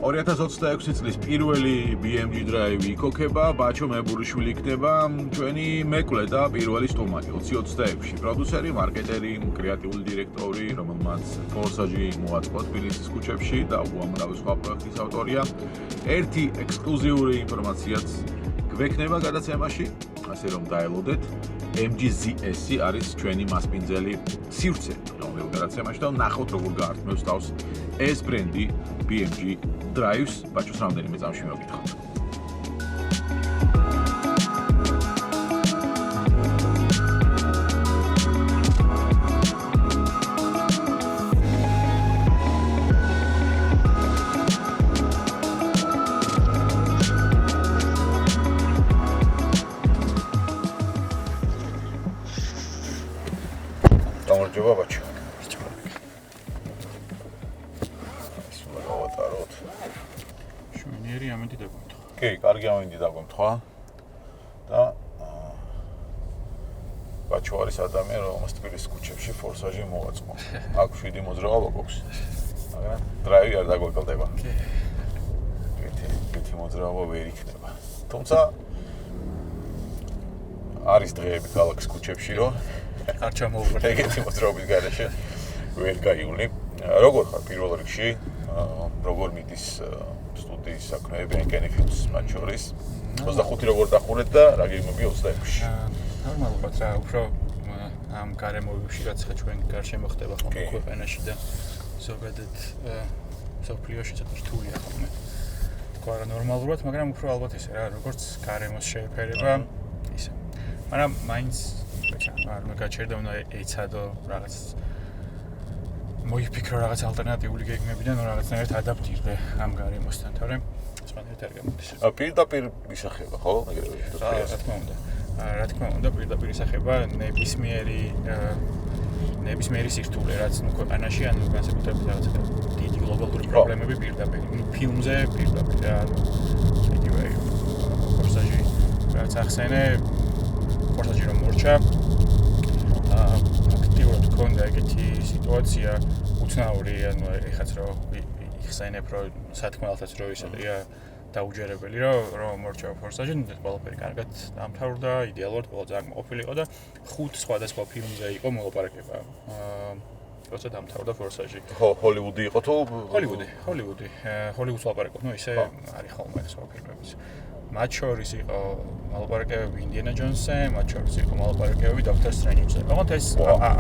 2026 წლის პირველი BMG Drive იქოქება, ბაჩო მებურიშვილი იქნება ჩვენი მეკლე და პირველი სტუმარი 2026-ში. პროდიუსერი, მარკეტერი, კრეატიული დირექტორი, რომელმაც ფორსაჟი მოაწყო თბილისის ქუჩებში და უამრავი სხვა პროექტის ავტორია. ერთი ექსკლუზიური ინფორმაციაც გვექნება გადაცემაში, ასე რომ დაელოდეთ. MGZS არის ჩვენი მასპინძელი სივრცე რომელ გადაცემაში და ნახოთ როგორ გაართმევს თავს ეს ბრენდი BMG Drives ბაჩოს რამდენიმე წამში მოგითხოთ. გამარჯობა ბაჩო. შვენიერი ამინდი დაგვემთხვა. კი, კარგი ამინდი დაგვემთხვა. და ბაჩო არის ადამიანი, რომელმაც თბილისის ქუჩებში ფორსაჟი მოაწყო. აქ 7 მოძრაობა გვაქვს. მაგრამ დრაივი არ დაგვეკლდება. კი. ერთი მოძრაობა ვერ იქნება. თუმცა არის დღეები ქალაქის ქუჩებში, რომ არ ჩამოვუყურე. ეგეთი მოძრაობის გარეშე ვერ გაივლი. როგორ ხარ პირველ რიგში? როგორ მიდის სტუდიის საქმეები, კენიფიტს მათ შორის? 25 როგორ დახურეთ და რა გეგმებია 26-ში? ნორმალურად რა, უფრო ამ გარემოებებში რაც ხა ჩვენ გარშემო ხდება ხოლმე ქვეყანაში და ზოგადად სოფლიოში ცოტა რთულია ხოლმე. თქვა რა ნორმალურად, მაგრამ უფრო ალბათ ისე რა, როგორც გარემოს შეეფერება, ისე. მაგრამ მაინც არ მეგაჩერდა უნდა ეცადო რაღაც მოიფიქრო რაღაც ალტერნატიული გეგმებიდან რაღაცნაირად ადაპტირდე ამ გარემოსთან, თორემ სხვანაირად არ გამოდის. პირდაპირ ისახება, ხო? ეგრევე. რა თქმა უნდა. რა თქმა უნდა, პირდაპირ ისახება ნებისმიერი სირთულე, რაც ქვეყანაში ანუ განსაკუთრებით რაღაც დიდი გლობალური პრობლემები პირდაპირ. ფილმზე პირდაპირ რა, იგივე ფორსაჟი რაც ახსენე, ფორსაჟი რომ მორჩა აქტიურად გქონდა ეგეთი სიტუაცია უცნაური, ანუ ეხაც რომ იხსენებ რომ სათქმელთაც რომ ისედია დაუჯერებელი რომ მორჩა ფორსაჟი, ყველაფერი კარგად დამთავრდა, იდეალურად ყველა ძალიან ყოფილიყო და 5 სხვადასხვა ფილმზე იყო მოლაპარაკება. როცა დამთავრდა ფორსაჟი. ჰოლივუდი იყო თუ ჰოლივუდს ლაპარაკობ, ნუ ისე არის ხოლმე სხვა ფილმებიც. მათ შორის იყო მოლაპარაკებები ინდიანა ჯონსზე, მათ შორის იყო მოლაპარაკებები დოქტორ სტრენჯზე. ოღონდ ეს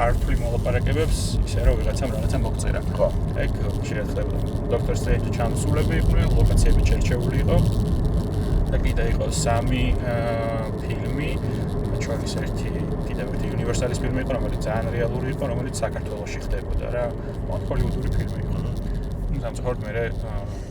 არ თვლი მოლაპარაკებებს, ისე რომ ვიღაცამ რაღაცა მოგწერა. ეგ შეიძლება დოქტორ სტრენჯი ჩამოსულები იყვნენ, ლოკაციები შერჩეული იყო. და კიდე იყო 3 ფილმი, მათ შორის ერთი უნივერსალის ფილმი იყო, რომელიც ძალიან რეალური იყო, რომელიც საქართველოში ხდებოდა რა, ჰოლივუდური ფილმი იყო. სამწუხაროდ მე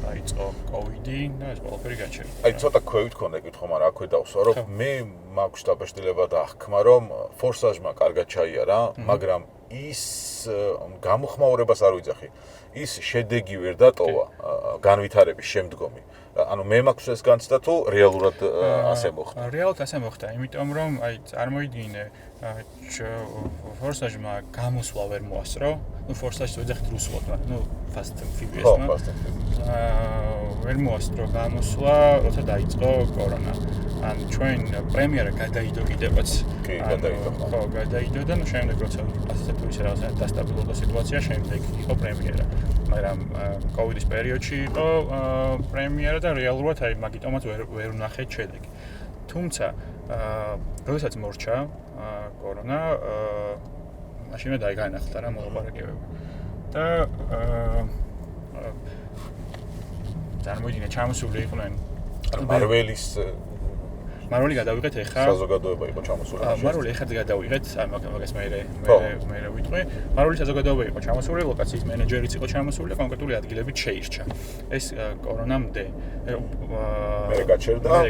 დაიწყო COVID-ი და ეს ყველაფერი გაჩერდა. აი ცოტა ქვევით ქონდა კითხვა, მაგრამ აქვე დავსვა, რომ მე მაქვს დაბეჭდილება და აღქმა, რომ ფორსაჟმა კარგად ჩაიარა, მაგრამ ის გამოხმაურებას არ ვიძახი. ის შედეგი ვერ დატოვა განვითარების შემდგომი. ანუ მე მაქვს ეს განცდა თუ რეალურად ასე მოხდა. რეალურად ასე მოხდა, იმიტომ რომ აი წარმოიდგინე ფორსაჟმა გამოსვლა ვერ მოასწრო. ნუ ფორსაჟს ვეძახით რუსულად, ნუ Fast and Furious-მა. ვერ მოასწრო გამოსვლა, როცა დაიწყო კორონა. ან ჩვენ პრემიერა გადაიდო კიდევაც. კი, გადაიდო. ხო, გადაიდო და ნუ შემდეგ როცა ასე თუ ისე რაღაცა დასტაბილურდა სიტუაცია, შემდეგ იყო პრემიერა. მაგრამ COVID-ის პერიოდში იყო პრემიერა და რეალურად აი მაგიტომაც ვერ ვნახეთ შედეგი. თუმცა, როდესაც მორჩა კორონა, მაშინვე დაიგანახდა რა მოლაპარაკებები. და წარმოიდგინე ჩამოსული იყვნენ მარველი გადავიღეთ ეხა საზოგადოება იყო ჩამოსული. მარველი ეხა გადავიღეთ, მაგას მე ვიტყვი. მარველი საზოგადოება იყო ჩამოსული, ლოკაციის მენეჯერიც იყო ჩამოსული და კონკრეტული ადგილებით შეირჩა. ეს კორონამდე მე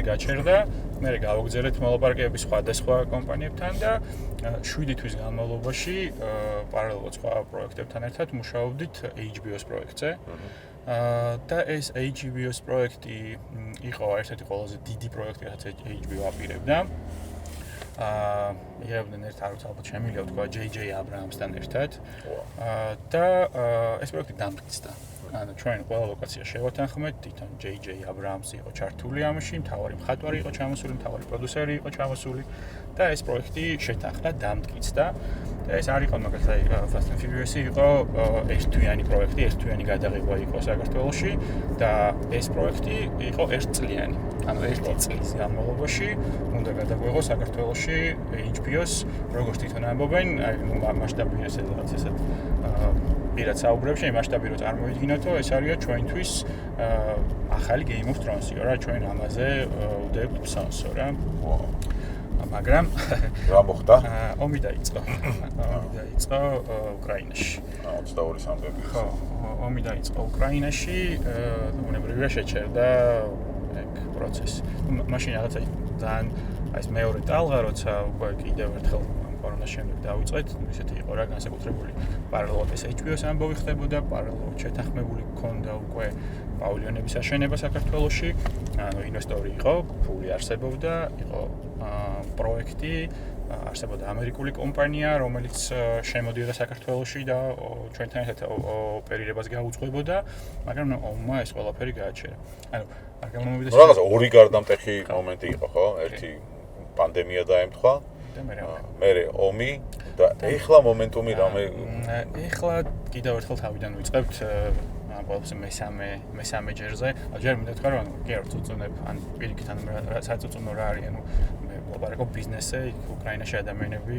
გაჩერდა, მე გავაგზავნეთ მოლაპარაკებები სხვადასხვა კომპანიებთან და 7 თვის განმავლობაში პარალელურად სხვა პროექტებთან ერთად მუშაობდით HBO-ს პროექტზე. და ეს HBO-ს პროექტი იყო ერთ-ერთი ყველაზე დიდი პროექტი, რაც HBO აპირებდა. იღებდნენ ერთ არც ალბათ შემიძლია თქვა JJ Abrams-თან ერთად. და ეს პროექტი დამტკიცდა. ანუ ჩვენ ყველა ლოკაცია შევათანხმეთ, თვითონ JJ Abrams იყო ჩართული ამაში, მთავარი მხატვარი იყო ჩამოსული, მთავარი პროდიუსერი იყო ჩამოსული და ეს პროექტი შეთანხმდა, დამტკიცდა. და ეს არ იყო მაგალითად Fast and Furious იყო ერთთვიანი პროექტი, ერთთვიანი გადაღება იყო საქართველოში და ეს პროექტი იყო ერთწლიანი. ანუ ერთი წლის განმავლობაში უნდა გადაგვეღო საქართველოში HBO-ს, როგორც თვითონ ამბობენ, აი მასშტაბი ესე რაღაც ესეთ პირად საუბრებში, მასშტაბი რო წარმოვიდგინოთო, ეს არის ჩვენთვის ახალი Game of Thrones-ი, რა ჩვენ ამაზე ვდებთ ფსონსო რა. მაგრამ რა მოხდა? ომი დაიწყო. ომი დაიწყო უკრაინაში. 22 სამდები. ხო, ომი დაიწყო უკრაინაში, უნებრივია შეჩერდა ეგ პროცესი. მაშინ რაღაცა ძალიან აი ეს მეორე ტალღა, როცა უკვე კიდევ ერთხელ კორონას შემდეგ დავიწყეთ, ისეთი იყო რა, განსაკუთრებული პარალელურად ეს HBO-ს ამბავი ხდებოდა, პარალელურად შეთანხმებული ჰქონდა უკვე პავილიონების აშენება საქართველოში, ანუ ინვესტორი იყო, ფული არსებობდა, იყო პროექტი, არსებობდა ამერიკული კომპანია, რომელიც შემოდიოდა საქართველოში და ჩვენთან ერთად ოპერირებას გაუძღვებოდა, მაგრამ ომმა ეს ყველაფერი გააჩერა. ანუ არ გამომივიდეს რაღაცა ორი გარდამტეხი მომენტი იყო, ხო? ერთი პანდემია დაემთხვა. მერე ომი და ეხლა მომენტუმი რამე ეხლა კიდევ ერთხელ თავიდან ვიწყებთ ყველაფერს მესამე ჯერზე. ჯერ მინდა თქვა რომ კი არ წუწუნებ ან პირიქით ან საწუწუნო რა არის, ანუ მე ვაპარაკობ ბიზნესზე, უკრაინაში ადამიანები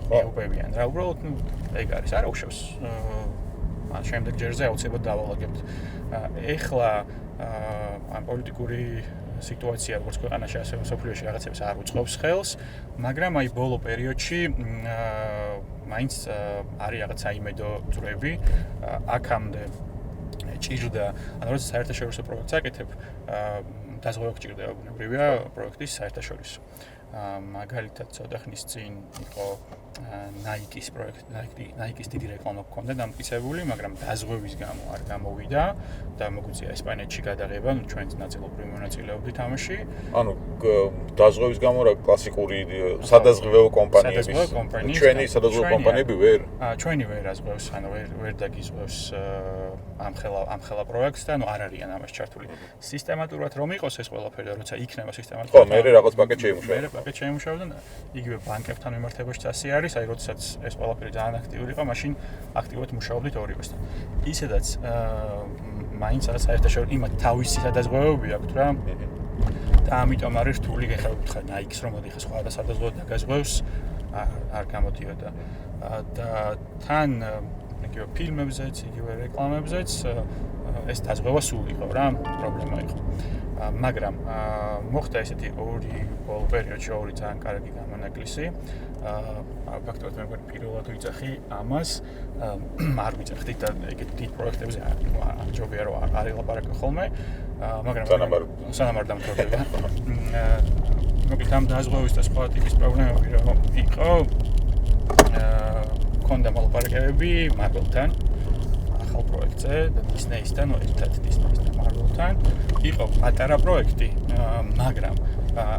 ეუბებიან რა, უბრალოდ ეგ არის, არა უშავს. ან შემდეგ ჯერზე აუცილებლად დავალაგებთ. ეხლა ან პოლიტიკური სიტუაცია როგორც ქვეყანაში ასევე სოფლიოში რაღაცებს არ უწყობს ხელს, მაგრამ აი ბოლო პერიოდში მაინც არის რაღაც საიმედო ძვრები, აქამდე ჭირდა, ანუ როცა საერთაშორისო პროექტს აკეთებ, დაზღვევა გჭირდება ბუნებრივია პროექტის საერთაშორისო. მაგალითად ცოტა ხნის წინ იყო Nike-ის პროექტი, Nike-ის დიდი რეკლამა გქონდა დამტკიცებული, მაგრამ დაზღვევის გამო არ გამოვიდა და მოგვიწია ესპანეთში გადაღება, ну ჩვენც ნაწილობრივ მონაწილეობდით ამაში. ანუ დაზღვევის გამო რა კლასიკური სადაზღვევო კომპანიების ჩვენი სადაზღვევო კომპანიები ვერ ჩვენი ვერ აზღვევს, ანუ ვერ დაგიზღვევს ამ ხელა პროექტს და არ არიან ამაში ჩართული. სისტემატურად რომ იყოს ეს ყველაფერი, როცა იქნება სისტემატურად. ხო, მე რაღაც პაკეტ შეიმუშავა. პაკეტ შეიმუშავდა და იგივე ბანკებთან მიმართებაში წასი არის, აი როდესაც ეს ყველაფერი ძალიან აქტიური იყო, მაშინ აქტიურად მუშაობდით ორივესთან. ისედაც მაინც არის საერთაშორისო იმათ თავისი სადაზღვევები აქვს რა. და ამიტომ არის რთული გეხებუთხა Nike-ს რომ მოდი ხა სხვა სადაზღვევო დაგაზღვევს არ გამოდიოდა. და თან იგივე ფილმებზეც, იგივე რეკლამებზეც ეს დაზღვევა სულ იყო რა, პრობლემა იყო. მაგრამ მოხდა ესეთი ორი ბოლო პერიოდში ორი ძალიან კარგი გამონაკლისი. ფაქტობრივად მე მგონი პირველად ვიძახი ამას, არ ვიძახდი და ეგეთ დიდ პროექტებზე ჯობია რომ არ ელაპარაკო ხოლმე, მაგრამ სანამ არ დამთავრდება. მოკლედ ამ დაზღვევის და სხვა ტიპის პრობლემები რომ იყო, მქონდა მოლაპარაკებები Marvel-თან. ახალ პროექტზე და Disney-სთან, ერთად Disney-სთან Marvel-თან. იყო პატარა პროექტი, მაგრამ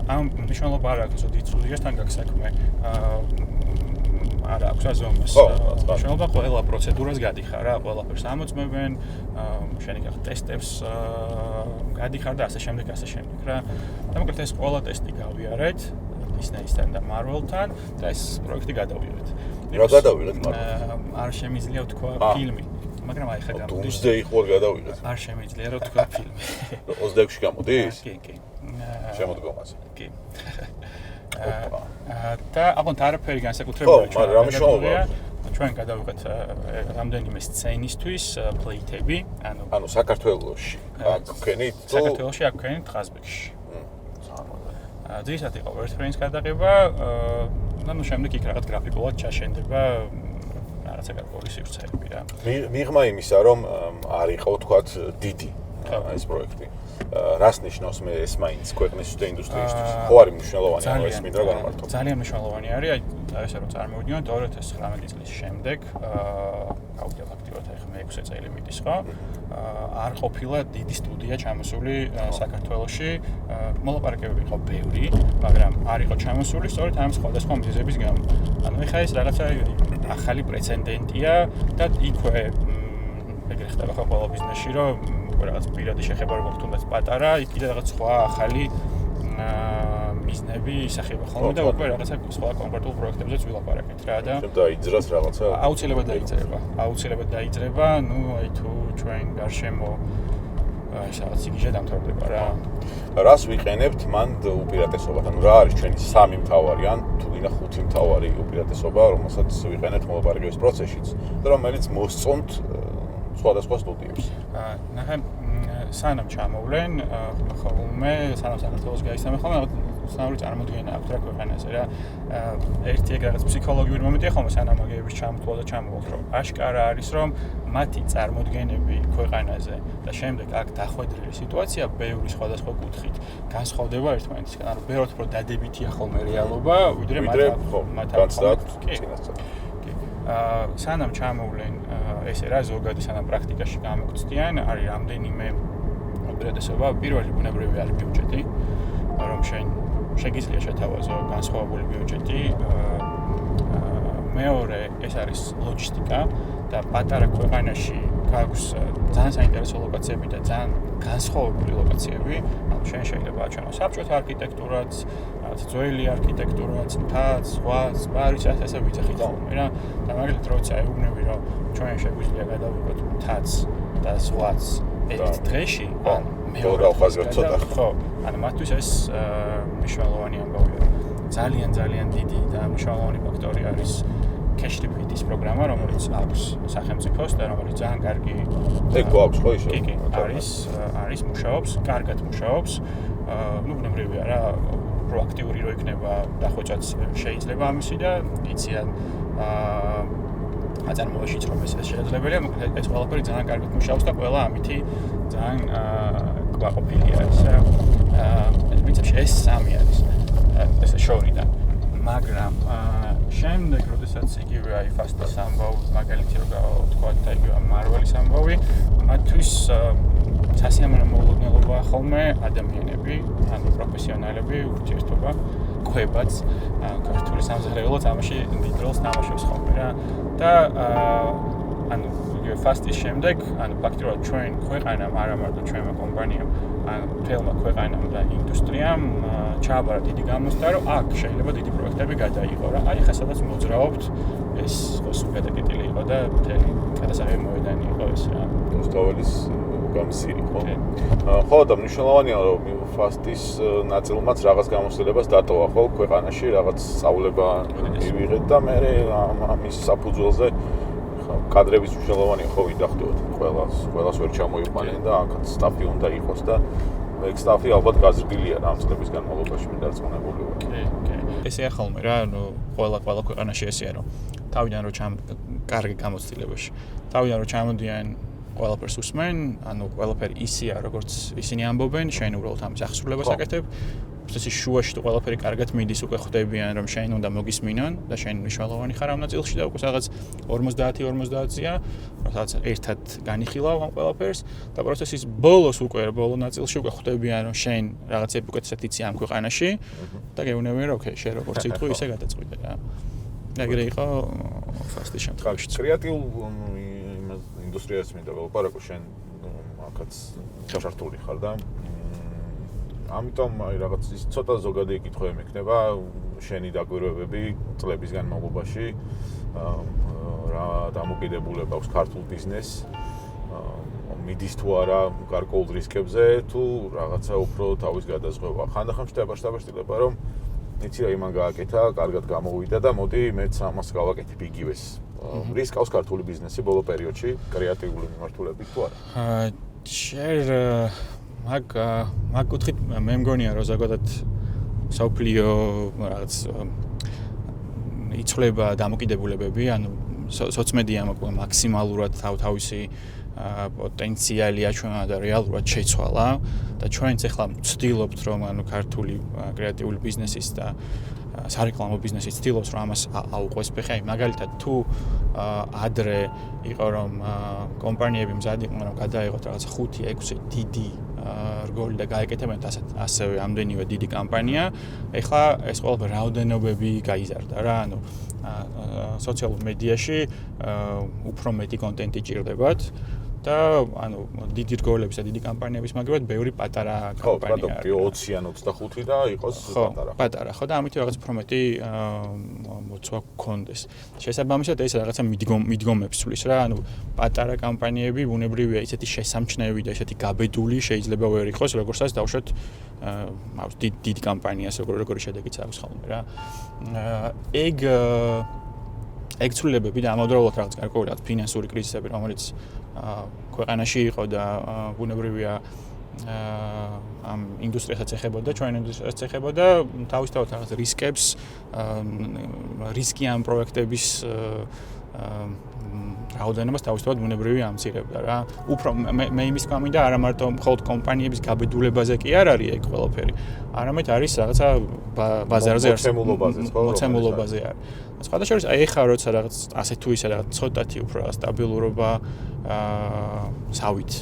ამ მნიშვნელობა არ აქვს, რომ დიდ სტუდიასთან გაქვს საქმე. არ აქვს აზომას. მნიშვნელობა ყველა პროცედურას გადიხარ რა, ყველაფერს ამოწმებენ, შენი გახ ტესტებს გადიხარ და ასე შემდეგ რა. და მოკლედ ეს ყველა ტესტი გავიარეთ Disney-სთან და Marvel-თან და ეს პროექტი გადავიღეთ. რა გადავიღეთ Marvel? არ შემიძლია თქვა ფილმი. მაგრამ აი ხა გამოდის. Doomsday ხო გადავიღეთ. არ შემიძლია რომ თქვა ფილმი. 26-ში გამოდის? კი. შემოდგომაზე. კი. და აღონთ არაფერი განსაკუთრებული მაგრამ რა მნიშვნელობა? ჩვენ გადავიღეთ რამდენიმე სცენისთვის პლეიტები, ანუ საქართველოში აქ ვქენით? საქართველოში აქ ვქენით ხაზბეგში. ძირითადად იყო ვერსფრენის გადაღება, ანუ შემდეგ იქ რაღაც გრაფიკულად ჩაშენდება რაღაცა გარკვეული სივრცეები რა. მიღმა იმისა, რომ არ იყო თქვათ დიდი ეს პროექტი. რას ნიშნავს მე ეს მაინც ქვეყნის ინდუსტრიისთვის? ხო არის მნიშვნელოვანი, ანუ ეს მინდა გამართო. ძალიან მნიშვნელოვანი არის, აი ესე რომ წარმოვიდგინოთ 2019 წლის შემდეგ გავდივარ აქტიურად ახლა მე 6 წელი მიდის, ხო? არ ყოფილა დიდი სტუდია ჩამოსული საქართველოში. მოლაპარაკებები იყო ბევრი, მაგრამ არ იყო ჩამოსული სწორედ ამ სხვადასხვა მიზეზების გამო. ანუ ეხლა ეს რაღაცა ახალი პრეცედენტია და იქვე ეგრე ხდება ხო ყველა ბიზნესში, რომ რაღაც პირადი შეხება როგორ თუნდაც პატარა, იქ კიდე რაღაც სხვა ახალი მიზნები ისახება ხოლმე და უკვე რაღაცა სხვა კონკრეტულ პროექტებზეც ვილაპარაკეთ რა და დაიძრას რაღაცა აუცილებლად დაიძრება, ну აი თუ ჩვენ გარშემო რაღაც იგიჟე დამთავრდება რა. რას ვიყენებთ მან უპირატესობად? ანუ რა არის ჩვენი სამი მთავარი ან თუ გინდა ხუთი მთავარი უპირატესობა, რომელსაც ვიყენებთ მოლაპარაკების პროცესშიც და რომელიც მოსწონთ სხვადასხვა სტუდიებს. ნახე სანამ ჩამოვლენ, ხოლმე სანამ საქართველოს გაისამენ ხოლმე სანამ წარმოდგენა აქვს რა ქვეყანაზე რა. ერთი ეგ რაღაც ფსიქოლოგიური მომენტია ხოლმე სანამ აგების ჩამოთვლა და ჩამოვალთ, რომ აშკარა არის, რომ მათი წარმოდგენები ქვეყანაზე და შემდეგ აქ დახვედრილი სიტუაცია ბევრი სხვადასხვა კუთხით განსხვავდება ერთმანეთისგან. ანუ ბევრად უფრო დადებითია ხოლმე რეალობა, ვიდრე მათ სანამ ჩამოვლენ ესე რა ზოგადი სანამ პრაქტიკაში გამოგწდიან, არის რამდენიმე უპირატესობა. პირველი ბუნებრივი არის ბიუჯეტი, რომ შეგიძლია შეთავაზო განსხვავებული ბიუჯეტი. მეორე ეს არის ლოჯისტიკა და პატარა ქვეყანაში გაქვს ძალიან საინტერესო ლოკაციები და ძალიან განსხვავებული ლოკაციები. ანუ შეიძლება აჩვენო საბჭოთა არქიტექტურაც, რაღაც ძველი არქიტექტურაც, მთაც, ზღვაც, ბარის ასე ვიცახით ხოლმე რა. და მაგალითად როცა ეუბნები რომ ჩვენ შეგვიძლია გადავიღოთ მთაც და ზღვაც ერთ დღეში, ან მეორე ახალგაზრდა ხო, ანუ მათთვის ეს მნიშვნელოვანი ამბავია. ძალიან დიდი და მნიშვნელოვანი ფაქტორი არის cash liquidity პროგრამა, რომელიც აქვს სახელმწიფოს და რომელიც ძალიან კარგი ეგ გვაქვს ხო ისე? კი, არის მუშაობს, კარგად მუშაობს. ну ბუნებრივია რა, პროაქტიული რო იქნება დახვეწაც შეიძლება ამისი და იციან აწარმოებაშიც რომ ეს შესაძლებელია, მაგრამ ეს ყველაფერი ძალიან კარგად მუშაობს და ყველა ამითი ძალიან კმაყოფილი არის რა. პრინციპში ეს სამი არის ეს შორიდან. მაგრამ შემდეგ როდესაც იგივე აი ფასტის ამბავი, მაგალითი რო გავთქვა და იგივე მარველის ამბავი, მათთვის სასიამოვნო მოულოდნელობაა ხოლმე ადამიანები, ანუ პროფესიონალები, ურთიერთობა, კვებაც, ქართული სამზარეულო თამაში დიდ როლს თამაშობს ხოლმე რა. და ანუ იგივე ფასტის შემდეგ, ანუ ფაქტობრივად ჩვენ ქვეყანამ, არა მარტო ჩვენმა კომპანიამ, ანუ მთელმა ქვეყანამ და ინდუსტრიამ ჩააბარა დიდი გამოცდა, რომ აქ შეიძლება დიდი პროექტები გადაიღო რა. აი ხა სადაც მოძრაობთ, ეს სულ გადაკეტილი იყო და მთელი გადასაღები მოედანი იყო ეს რა. მოსწავლელის გამსირი ხო? ხო და მნიშვნელოვანია რომ ფასტის ნაწილმაც რაღაც გამოცდილებას დატოვა ხო ქვეყანაში, რაღაც სწავლება მივიღეთ და მე ამის საფუძველზე კადრების მნიშვნელოვანია ხო ვიდახდოთ ყველას ვერ ჩამოიყვანენ და აქაც სტაფი უნდა იყოს და ეგ სტაფი ალბათ გაზრდილია რა ამ წლების განმავლობაში მე დარწმუნებული ვარ. კი. ესეა ხოლმე რა, ანუ ყველა ქვეყანაში ესეა რომ თავიდან რო კარგი გამოცდილებაში. თავიდან რო ჩამოდიან ყველაფერს უსმენ, ანუ ყველაფერი ისეა როგორც ისინი ამბობენ, შენ უბრალოდ ამის აღსრულებას აკეთებ. პროცესის შუაში თუ ყველაფერი კარგად მიდის, უკვე ხვდებიან რომ შენ უნდა მოგისმინონ და შენ მნიშვნელოვანი ხარ ამ ნაწილში და უკვე რაღაც 50-50-ია, რაღაც ერთად განიხილავ ამ ყველაფერს და პროცესის ბოლო ნაწილში უკვე ხვდებიან რომ შენ რაღაცები უკეთესად იცი ამ ქვეყანაში და გეუბნებიან რომ ოკეი, შენ როგორც იტყვი, ისე გადაწყვიტე რა. ეგრე იყო ფასტის შემთხვევაში. კრეატიულ ინდუსტრიას მინდა ველაპარაკო შენ აქაც ჩართული ხარ და ამიტომ აი რაღაც ის ცოტა ზოგადი კითხვები მექნება შენი დაკვირვებები წლების განმავლობაში რა დამოკიდებულება აქვს ქართულ ბიზნესს მიდის თუ არა გარკვეულ რისკებზე თუ რაღაცა უფრო თავის გადაზღვა ხანდახან შტაბაშტილება რომ იცი რა იმან გააკეთა კარგად გამოვიდა და მოდი მეც ამას გავაკეთებ იგივეს რისკავს ქართული ბიზნესი ბოლო პერიოდში კრეატიული მიმართულებით თუ არა შენ მაგ კუთხით მე მგონია რომ ზოგადად სოფლიო რაღაც იცვლება დამოკიდებულებები ანუ სოციმედიამ მაქსიმალურად თავისი პოტენციალი აჩვენა და რეალურად შეცვალა და ჩვენც ახლა ვცდილობთ რომ ანუ ქართული კრეატიული ბიზნესის და სარეკლამო ბიზნესი ცდილობს რომ ამას აუყვეს ფეხი. აი მაგალითად თუ ადრე იყო რომ კომპანიები მზად იყვნენ რომ გადაიღოთ რაღაც 5-6 დიდი რგოლი და გაეკეთებინათ ასევე ამდენივე დიდი კამპანია. ეხლა ეს ყველაფერი რაოდენობები გაიზარდა რა, ანუ სოციალურ მედიაში უფრო მეტი კონტენტი ჭირდებათ და ანუ დიდი რგოლების და დიდი კამპანიების მაგალითად ბევრი პატარა კამპანია არის. 20-ან 25 და იყოს პატარა. პატარა, ხო და ამით რაღაც უფრო მეტი მოცვა გქონდეს. შესაბამისად ეს რაღაცა მიდგომებს ცვლის რა, ანუ პატარა კამპანიები ბუნებრივია ისეთი შესამჩნევი და ისეთი გაბედული შეიძლება ვერ იყოს, როგორცაც დავუშვათ დიდი კამპანიას როგორი შედეგიც აქვს ხოლმე რა. ეგ ცვლილებები და ამავდროულად რაღაც გარკვეული ფინანსური კრიზისები, რომელიც ქვეყანაში იყო და ბუნებრივია ამ ინდუსტრიასაც ეხებოდა, ჩვენ ინდუსტრიასაც ეხებოდა, თავისთავად რაღაც რისკებს, რისკიან პროექტების რაოდენობას თავისთავად ბუნებრივია ამცირებდა რა. უფრო მე იმის გამინდა არა მარტო მხოლოდ კომპანიების გაბედულებაზე კი არ არის ეგ ყველაფერი, არამედ არის რაღაცა ბაზარზე მოცემულობაზე არის. სხვადასხვა აი ეხლა როცა რაღაც ასე თუ ისე რაღაც ცოტათი უფრო სტაბილურობა სავით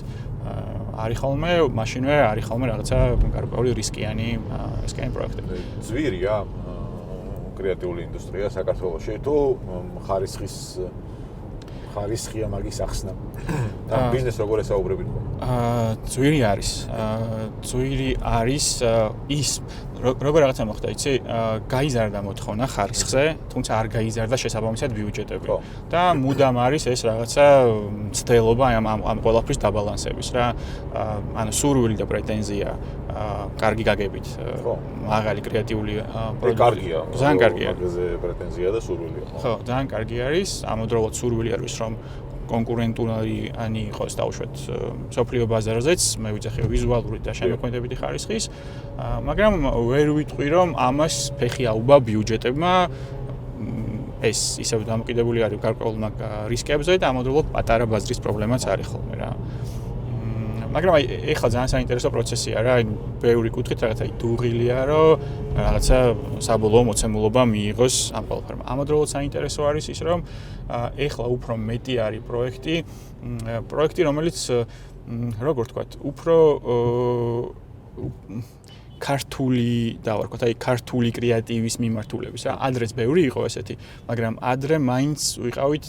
არის ხოლმე, მაშინვე არის ხოლმე რაღაცა გარკვეული რისკიანი პროექტები. ძვირია კრეატიული ინდუსტრია საქართველოში თუ ხარისხია მაგის ახსნა და ბიზნეს როგორ ესაუბრებით ხო? ძვირი არის. ძვირი არის ის როგორ რაღაცა მოხდა, იცი? გაიზარდა მოთხოვნა ხარისხზე, თუმცა არ გაიზარდა შესაბამისად ბიუჯეტები. და მუდამ არის ეს რაღაცა მცდელობა ამ ყველაფრის დაბალანსების რა. ანუ სურვილი და პრეტენზია კარგი გაგებით. მაღალი კრეატიული პროდუქტი. კარგია. ძალიან კარგია. მაგაზე პრეტენზია და სურვილია. ხო, ძალიან კარგი არის. ამავდროულად სურვილი არის რომ კონკურენტული იყოს დავუშვათ სოფლიო ბაზარზეც, მე ვიცახი ვიზუალური და შემოქმედებითი ხარისხის, მაგრამ ვერ ვიტყვი რომ ამას ფეხი აუба ბიუჯეტებმა, ეს ისევ დამოკიდებული არის გარკვეულ რისკებზე და ამავდროულად პატარა ბაზრის პრობლემაც არის ხოლმე რა. მაგრამ აი ეხლა ძალიან საინტერესო პროცესია რა, ბევრი კუთხით რაღაცა დუღილია, რომ რაღაცა საბოლოო მოცემულობა მიიღოს ამ ყველაფერმა. ამავდროულად საინტერესო არის ის, რომ ეხლა უფრო მეტი არის პროექტი, რომელიც როგორ ვთქვათ, უფრო ქართული დავარქვათ, აი ქართული კრეატივის მიმართულების რა. ადრეც ბევრი იყო ესეთი, მაგრამ ადრე მაინც ვიყავით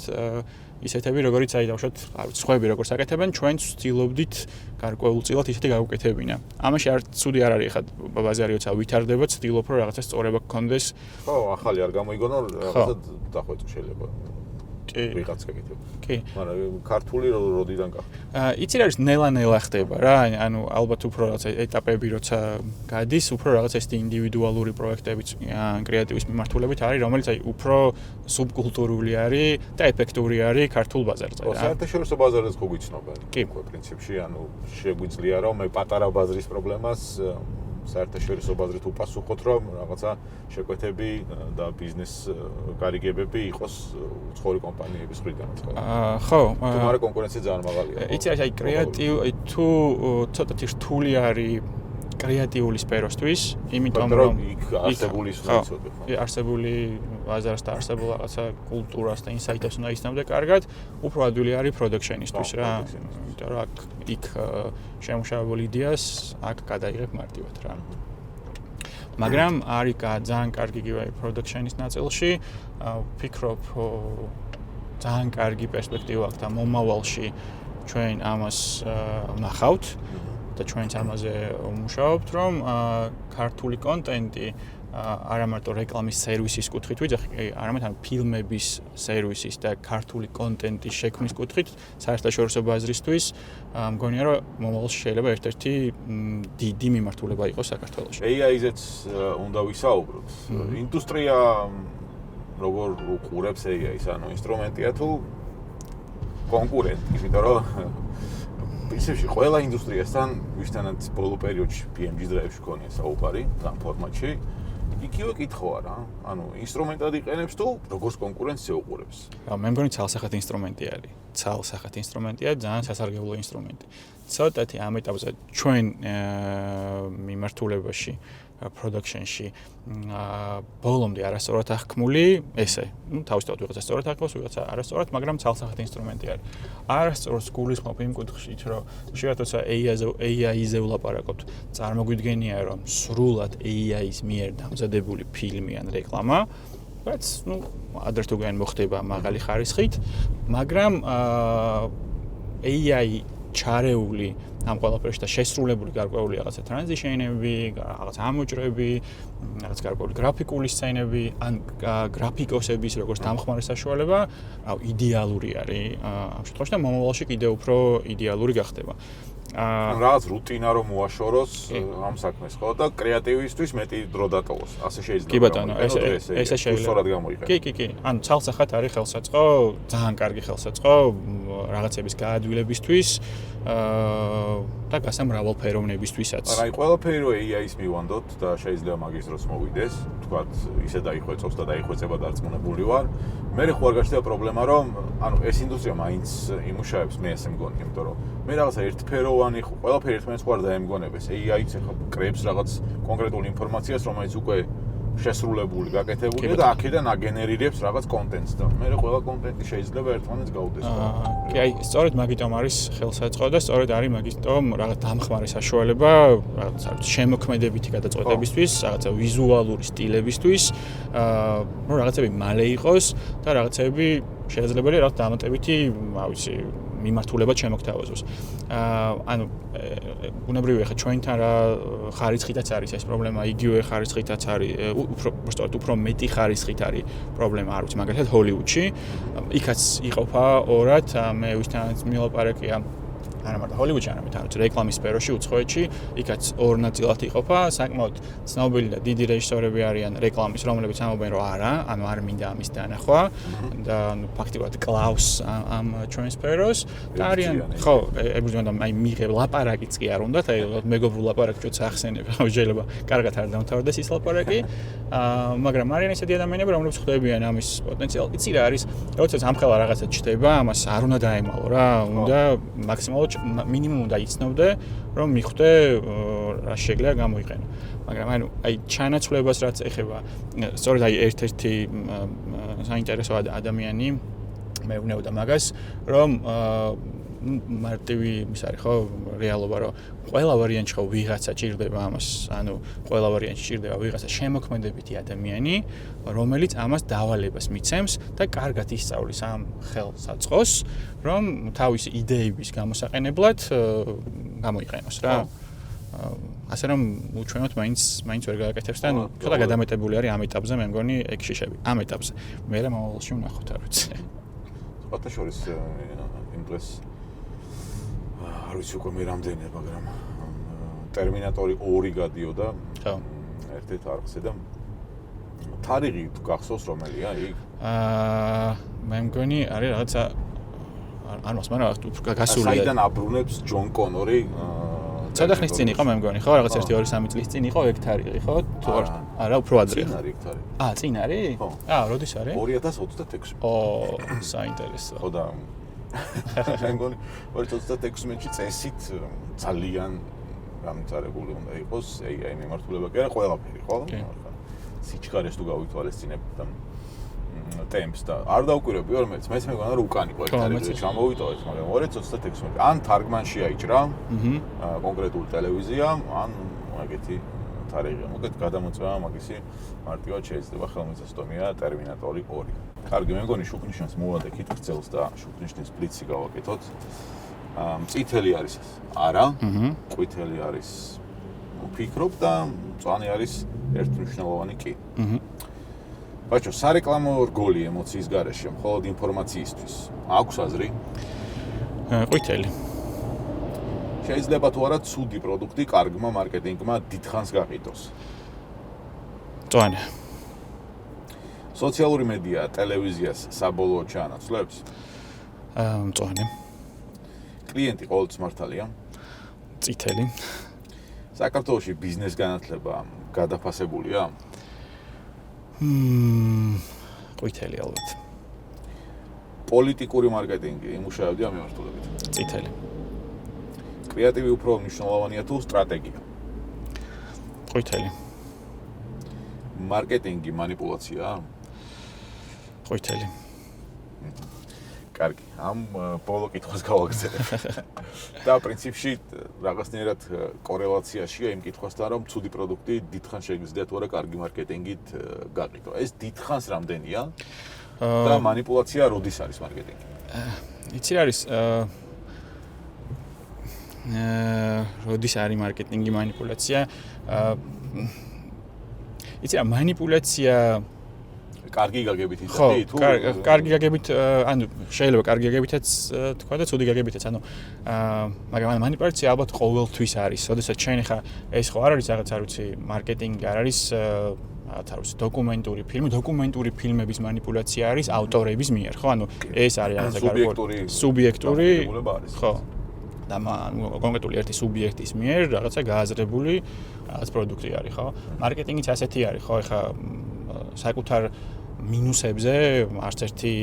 ისეთები, როგორიც აი დავუშვათ, სხვები როგორც აკეთებენ, ჩვენც ვცდილობდით გარკვეულწილად ისეთი გავუკეთებინა. ამაში არ ცუდი არ არის ხა ბაზარი როცა ვითარდება, ვცდილობ რომ რაღაცა სწორება გქონდეს. ხო, ახალი არ გამოიგონო, რაღაცა დახვეწო შეიძლება. კი, ვიღაც გაკეთებ. კი. მაგრამ ქართული როდიდან გახდა? იცი რა არის ნელა-ნელა ხდება რა, ანუ ალბათ უფრო რაღაცა ეტაპები როცა გადის, უფრო რაღაცა ეს ინდივიდუალური პროექტებიც კრეატივის მიმართულებით არის, რომელიც აი უფრო სუბკულტურული არის და ეფექტური არის ქართულ ბაზარზე რა. საერთაშორისო ბაზარზეც ხო გვიცნობენ? კი, პრინციპში, ანუ შეგვიძლია რომ მე პატარა ბაზრის პრობლემას საერთაშორისო ბაზრით უპასუხოთ, რომ რაღაცა შეკვეთები და ბიზნეს გარიგებები იყოს უცხოური კომპანიების მხრიდანაც. ხო. თუმცა კონკურენცია ძალიან მაღალია. იცი აი კრეატივი თუ ცოტათი რთული არის კრეატიული სფეროსთვის, იმიტომ რომ იქ არსებული სუიცოდი ხო? არსებული ბაზარს და არსებულ რაღაცა კულტურას და ინსაიტებს უნდა ისწავლდე კარგად, უფრო ადვილი არის პროდუქშენისთვის რა. იმიტომ რომ იქ შემუშავებულ იდეას აქ გადაიღებ მარტივად რა. მაგრამ არის ძალიან კარგი პროდუქშენის ნაწილში, ვფიქრობ ძალიან კარგი პერსპექტივა აქვს და მომავალში ჩვენ ამას ვნახავთ. და ჩვენც ამაზე ვმუშაობთ, რომ ქართული კონტენტი არა მარტო რეკლამის სერვისის კუთხით ვიძახი, არამედ ან ფილმების სერვისის და ქართული კონტენტის შექმნის კუთხით საერთაშორისო ბაზრისთვის მგონია რომ მომავალში შეიძლება ერთ-ერთი დიდი მიმართულება იყოს საქართველოში. AI-ზეც უნდა ვისაუბროთ. ინდუსტრია როგორ უყურებს AI-ს, ანუ ინსტრუმენტია თუ კონკურენტი, იმიტომ რომ პრინციპში ყველა ინდუსტრიასთან ვისთანაც ბოლო პერიოდში BMG დრაივში ქონია საუბარი ამ ფორმატში. იგივე კითხვა რა. ანუ ინსტრუმენტად იყენებს თუ როგორც კონკურენცია უყურებს. მე მგონი ცალსახად ინსტრუმენტი არის. ცალსახად ინსტრუმენტია, ძალიან სასარგებლო ინსტრუმენტი. ცოტათი ამ ეტაპზე ჩვენ მიმართულებაში production-ში ბოლომდე არასწორად აღქმული ესე, თავისთავად ვიღაცა სწორად აღქმავს, ვიღაცა არასწორად, მაგრამ ცალსახად ინსტრუმენტი არის. არასწორად გულისხმობ იმ კუთხით, რომ შეიძლება თორსა AI-ზე ვლაპარაკობთ, წარმოგვიდგენია, რომ სრულად AI-ის მიერ დამზადებული ფილმი ან რეკლამა, რაც, ადრეთუგან მოხდება მაღალი ხარისხით, მაგრამ AI ჩარეული ამ ყველაფერში და შესრულებული გარკვეული რაღაცა ტრანზიშენები, რაღაც ამოჭრები, რაღაც გარკვეული გრაფიკული სცენები, ან გრაფიკოსების როგორც დამხმარე საშუალება, იდეალური არის ამ შემთხვევაში და მომავალში კიდევ უფრო იდეალური გახდება. რაღაც რუტინა რომ მოაშოროს ამ საქმეს ხო და კრეატივისტვის მეტი დრო დატოვოს. ასე შეიძლება. კი ბატონო, ესე შეიძლება. სწორად გამოიყენოს. კი. ანუ ცალსახად არის ხელსაწყო, ძალიან კარგი ხელსაწყო რაღაცების გაადვილებისთვის და გასამრავალფეროვნებისთვისაც. აი ყველაფერი რო AI-ის მივანდოთ და შეიძლება მაგის დროს მოვიდეს, თქვათ, ისე დაიხვეწოს და დაიხვეწება დარწმუნებული ვარ. მე ხო არ გაჩნდება პრობლემა, რომ ანუ ეს ინდუსტრია მაინც იმუშავებს, მე ესე მგონი, იმიტომ რომ მე რაღაცა ერთფეროვანი ყველაფერი ერთმანეთს ხო არ დაემგონებდეს. AI-ც ახლა კრებს რაღაც კონკრეტულ ინფორმაციას, რომელიც უკვე შესრულებული, გაკეთებულია და აქედან აგენერირებს რაღაც კონტენტს და მე ყველა კონტენტი შეიძლება ერთმანეთს გაუდეს. კი, აი, სწორედ მაგიტომ არის ხელსაწყო და სწორედ არის მაგიტომ რაღაც დამხმარე საშუალება, რაღაც შემოქმედებითი გადაწყვეტებისთვის, რაღაცა ვიზუალური სტილებისთვის, რომ რაღაცები მალე იყოს და რაღაცები შესაძლებელია რაღაც დამატებითი, ავიცი, მიმართულებად შემოგთავაზოს. ანუ ბუნებრივია ხა ჩვენთან რა ხარისხითაც არის ეს პრობლემა, იგივე ხარისხითაც არის, უფრო მეტი ხარისხით არის პრობლემა, არ ვიცი, მაგალითად ჰოლივუდში. იქაც იყოფა ორად, მე ვისთანაც მილაპარაკია არა მარტო ჰოლივუდში, არამედ არც რეკლამის სფეროში, უცხოეთში, იქაც ორ ნაწილად იყოფა, საკმაოდ ცნობილი და დიდი რეჟისორები არიან რეკლამის, რომლებიც ამბობენ, რომ არა, ანუ არ მინდა ამის დანახვა და ფაქტობრივად კლავს ამ ჩვენ სფეროს და არიან, ხო, ებრძვიან და აი მიღებ ლაპარაკიც კი არ უნდათ, აი მეგობრულ ლაპარაკს ახსენებ, შეიძლება კარგად არ დამთავრდეს ის ლაპარაკი, მაგრამ არიან ესეთი ადამიანები, რომლებიც ხვდებიან ამის პოტენციალს. იცი რა არის, როდესაც ამხელა რაღაცა ჩდება, ამას არ უნდა დაემალო რა, უნდა მაქსიმალურად მინიმუმ უნდა იცნობდე, რომ მიხვდე რა შეგლია გამოიყენო. მაგრამ აი ჩანაცვლებას რაც ეხება, სწორედ აი ერთ-ერთი საინტერესო ადამიანი მეუბნებოდა მაგას, რომ მარტივი ის არის ხო რეალობა, რომ ყველა ვარიანტში ხო ვიღაცა ჭირდება ამას, ანუ ყველა ვარიანტში ჭირდება ვიღაცა შემოქმედებითი ადამიანი, რომელიც ამას დავალებას მიცემს და კარგად ისწავლის ამ ხელსაწყოს, რომ თავისი იდეების გამოსაყენებლად გამოიყენოს რა. ასე რომ უჩვენოთ მაინც ვერ გააკეთებს და ცოტა გადამეტებული არის ამ ეტაპზე, მე მგონი ექშიშები. ამ ეტაპზე. მე რა მომავალში ვნახოთ, არ ვიცი. სხვათა შორის იმ დღეს არ ვიცი უკვე მე რამდენია, მაგრამ ტერმინატორი 2 გადიოდა. ხო. ერთ-ერთ არხზე და თარიღი გახსოვს რომელია იქ? მე მგონი არის რაღაცა არ მას მაგრამ გასულია. საიდან აბრუნებს ჯონ კონორი? ცოტა ხნის წინ იყო მე მგონი, ხო? რაღაც 1-2-3 წლის წინ იყო ეგ თარიღი, ხო? თუ არა, უფრო ადრე. წინ არის ეგ თარიღი. წინ არის? ხო. როდის არის? 2026. საინტერესო. ხო და მე მგონი 2026-ში წესით ძალიან გამწარებული უნდა იყოს AI მიმართულება კი არა ყველაფერი, ხო? სიჩქარეს თუ გავითვალისწინებთ და ტემპს და არ დავკვირვები რომ მეც მეგონა რომ უკან იყო ერთ-ერთი ჩამოვიტოვეთ, მაგრამ 2026 ან თარგმანში აიჭრა კონკრეტულ ტელევიზიამ, ან ეგეთი თარიღია. მოკეთ გადამოწევა მაგისი მარტივად შეიძლება ხელმისაწვდომია ტერმინატორი 2. კარგი, მე მგონი შუქნიშნს მოვადექით გრძელს და შუქნიშნის ბლიცი გავაკეთოთ. წითელი არის ეს? არა. ყვითელი არის. ვფიქრობ და მწვანე არის ერთმნიშვნელოვანი კი. ბაჭო, სარეკლამო რგოლი ემოციის გარეშე, მხოლოდ ინფორმაციისთვის. აქვს აზრი? ყვითელი. შეიძლება თუ არა ცუდი პროდუქტი კარგმა მარკეტინგმა დიდხანს გაყიდოს. მწვანე. სოციალური მედია ტელევიზიას საბოლოოდ ჩაანაცვლებს? მწვანე. კლიენტი ყოველთვის მართალია? წითელი. საქართველოში ბიზნეს განათლება გადაფასებულია? ყვითელი ალბათ. პოლიტიკური მარკეტინგი იმუშავებდია მიმართულებით. წითელი. კრეატივი უფრო მნიშვნელოვანია თუ სტრატეგია? ყვითელი. მარკეტინგი манипуляციაა? ყვითელი. კარგი, ამ ბოლო კითხვას გავაგზავნებ. და პრინციპში რაღაცნაირად კორელაციაშია იმ კითხვასთან, რომ ცუდი პროდუქტი დიდხანს შეგვიძლია თუ არა კარგი მარკეტინგით გაყიდო. ეს დიდხანს რამდენია? და манипуляცია როდის არის მარკეტინგი? იცი არის როდის არის მარკეტინგი манипуляცია? იცი რა манипуляცია კარგი გაგებით ისეთი თუ კარგი გაგებით ანუ შეიძლება კარგი გაგებითაც თქვა და ცუდი გაგებითაც ანუ მაგრამ манипуляცია ალბათ ყოველთვის არის. შესაძლოა ჩვენ ხა ეს ხო არ არის რაღაც არ ვიცი მარკეტინგი არ არის რაღაც არ ვიცი დოკუმენტური ფილმების манипуляცია არის ავტორების მიერ ხო ანუ ეს არის რაღაცა სუბიექტური ხო და კონკრეტული ერთი სუბიექტის მიერ რაღაცა გააზრებული რაღაც პროდუქტი არის ხო მარკეტინგიც ასეთი არის ხო ეხა საკუთარ მინუსებზე არც ერთი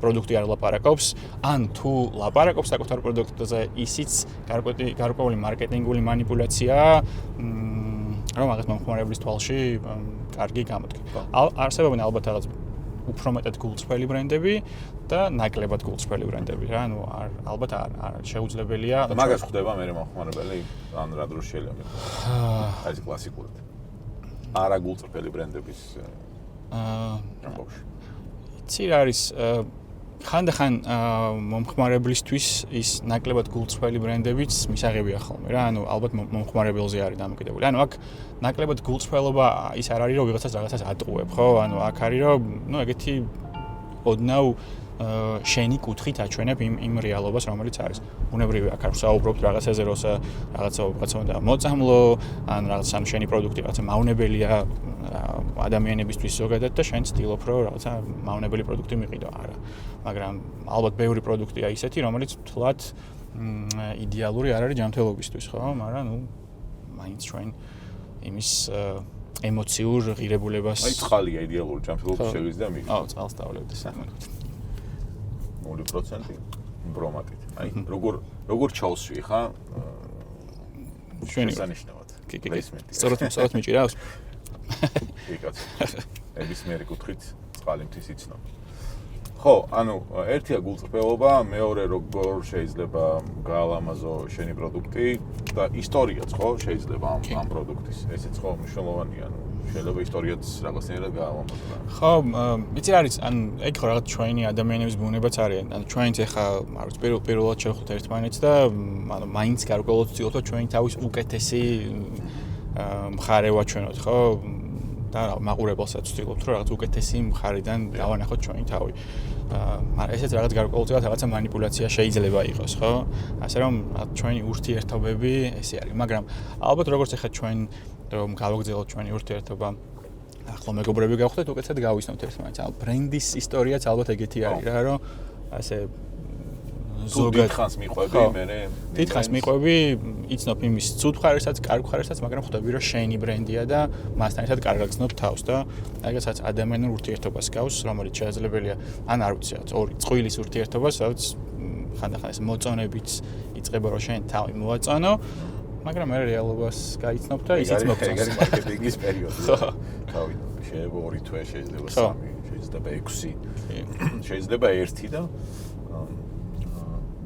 პროდუქტი არ ლაპარაკობს ან თუ ლაპარაკობს საკუთარ პროდუქტზე ისიც გარკვეული მარკეტინგული манипуляციაა რომ რაღაც მომხმარებლის თვალში კარგი გამოდგე. არსებობენ ალბათ რაღაც უფრო მეტად გულწრფელი ბრენდები და ნაკლებად გულწრფელი ბრენდები რა ანუ ალბათ არ შეუძლებელია მაგას ხვდება მე მომხმარებელი ან რა დროს შეიძლება აი ეს კლასიკურად არა გულწრფელი ბრენდების იცი რა არის ხანდახან მომხმარებლისთვის ის ნაკლებად გულწრფელი ბრენდებიც მისაღებია ხოლმე რა ანუ ალბათ მომხმარებელზე არის დამოკიდებული ანუ აქ ნაკლებად გულწრფელობა ის არ არის რომ ვიღაცას რაღაცას ატყუებ ხო ანუ აქ არის რომ ნუ ეგეთი ოდნავ შენი კუთხით აჩვენებ იმ რეალობას რომელიც არის უნებრივია აქ არ ვსაუბრობთ რაღაცაზე როცა რაღაცა უნდა მოწამლო ან რაღაცა შენი პროდუქტი რაღაცა მავნებელია ადამიანებისთვის ზოგადად და შენ ცდილობ რომ რაღაცა მავნებელი პროდუქტი მიყიდო არა მაგრამ ალბათ ბევრი პროდუქტია ისეთი რომელიც თლათ იდეალური არ არის ჯანმრთელობისთვის ხო მაგრამ ნუ მაინც ჩვენ იმის ემოციურ ღირებულებას აი წყალია იდეალური ჯანმრთელობის შეგვიძლია მიყიდო აუ წყალს დავლებდი საკმაოდ 0% ბრომატით აი როგორ ჩავსვი ხა ჩვენი შესანიშნავად კი სწორად მიჭირავს კი კაცო ნებისმიერი კუთხით წყალი მთის იცნობს ხო ანუ ერთია გულწრფელობა მეორე როგორ შეიძლება გაალამაზო შენი პროდუქტი და ისტორიაც ხო შეიძლება ამ პროდუქტის ესეც ხო მნიშვნელოვანია ანუ შეიძლება ისტორიაც რაღაცნაირად გაალამაზო ხო იცი არის ან ეგ ხო რაღაც ჩვენი ადამიანების ბუნებაც არის ანუ ჩვენც ახლა არ ვიცი პირველად შევხვდით ერთმანეთს და ანუ მაინც გარკვეულად ვცდილობთ ჩვენი თავის უკეთესი მხარე ვაჩვენოთ ხო და მაყურებელსაც ვცდილობთ რომ რაღაც უკეთესი მხარიდან დავანახოთ ჩვენი თავი. მაგრამ ესეც რაღაც გარკვეულწილად რაღაცა манипуляცია შეიძლება იყოს, ხო? ასე რომ ჩვენი ურთიერთობები ესე არის, მაგრამ ალბათ როგორც ახლა ჩვენ რომ გავაგზავნოთ ჩვენი ურთიერთობა ახლო მეგობრები გავხდეთ, უკეთესად გავიცნობთ ერთმანეთს. ანუ ბრენდის ისტორიაც ალბათ ეგეთი არის რა, რომ ასე ზოგადად ხანს მიყვები მე დიდხანს მიყვები იცნობ იმის ცუდ მხარესაც, კარგ მხარესაც, მაგრამ ხვდები რომ შენი ბრენდია და მასთან ერთად კარგად გცნობ თავს და ეგეცაც ადამიანურ ურთიერთობას გავს, რომელიც შესაძლებელია ან არ ვიცი რაღაც ორი წყვილის ურთიერთობა, სადაც ხანდახან ეს მოწონებით იწყება რომ შენ თავი მოაწონო, მაგრამ მე რეალობას გაიცნობ და ისიც მოგწონს. ეგ მარკეტინგის პერიოდი. თავი შეიძლება 2 თვე, შეიძლება 3, შეიძლება 6, შეიძლება 1 და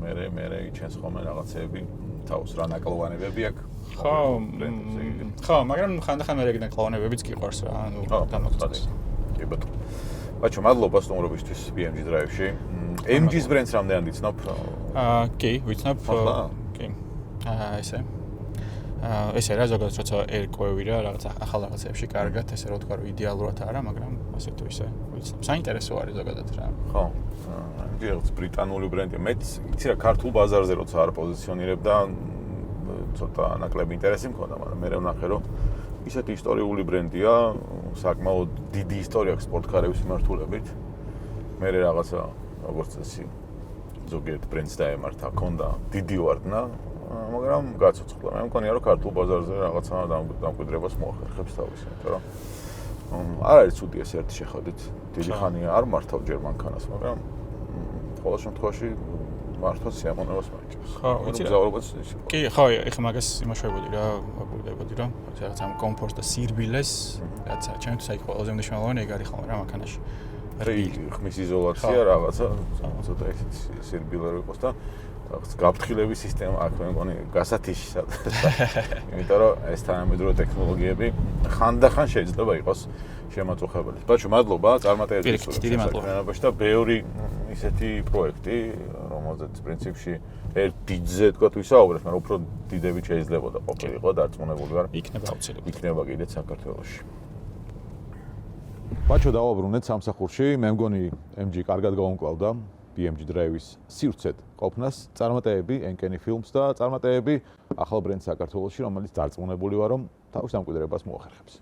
მე ჩენს ხოლმე რაღაცები თავს რა ნაკლოვანებები აქვს ხო მაგრამ ხანდახან მე ეგ ნაკლოვანებებიც გიყვარს რა ანუ დამოწონს კი ბატონო ბაჩო მადლობა სტუმრობისთვის BMG Drive-ში MG-ს ბრენდს რამდენად იცნობ კი ვიცნობ კი ესე რა ზოგადად როცა ერკვევი რა რაღაც ახალ რაღაცებში კარგად ესე რა თქვა რომ იდეალურად არა მაგრამ ასე თუ ისე ვიცნობ საინტერესო არის ზოგადად რა ხო ეს ბრიტანული ბრენდი მეც იცი რა ქართულ ბაზარზე როცა არ პოზიციონირებ და ცოტა ნაკლები ინტერესი მქონდა მაგრამ მე ვნახე რომ ისეთი ისტორიული ბრენდია საკმაოდ დიდი ისტორია აქვს სპორტკარების მიმართულებით მე რაღაცა როგორც წესი ზოგიერთ ბრენდს დაემართა ქონდა დიდი ვარდნა მაგრამ გაცოცხლა მე მგონია რომ ქართულ ბაზარზე რაღაცა დამკვიდრებას მოახერხებს თავის იმიტომ რომ არ არის ცუდი ეს ერთი შეხედვით დიდი ხანია არ მართავ ჯერ მანქანას მაგრამ ყოველ შემთხვევაში მართლა სიამოვნებას მაიჭებს. ხო, ვიცი რა. მგზავრობაც ის. კი, ხო, ეხლა მაგას იმაშავებოდი რა, ვაბრუნდებოდი რა. რაღაც ამ კომფორტს და სირბილეს, რაცა ჩემთვის აი ყველაზე მნიშვნელოვანი ეგ არის ხოლმე რა მანქანაში. ხმის იზოლაცია რაღაცა ცოტა ისეთი სირბილე რო იყოს და გაფრთხილების სისტემა აქ მე მგონი გასათიშისა. იმიტომ რომ ეს თანამედროვე ტექნოლოგიები ხანდახან შეიძლება იყოს შემაწუხებელი. ბაჭო, მადლობა, წარმატებების სულებს და ბევრი ისეთი პროექტი, რომელზეც პრინციპში ერთ დიდზე თქვა ვისაუბრეთ, მაგრამ უფრო დიდები შეიძლებოდა ყოფილიყო დარწმუნებული ვარ. იქნება აუცილებლად. იქნება კიდეც საქართველოში. ბაჭო, დავაბრუნეთ სამსახურში. მე მგონი MG კარგად გაუმკლავდა BMG Drive-ის სივრცეთ ყოფნას, წარმატებები Enkeni Films და წარმატებები ახალ ბრენდ საქართველოში, რომელიც დარწმუნებული ვარ, რომ თავის დამკვიდრებას მოახერხებს.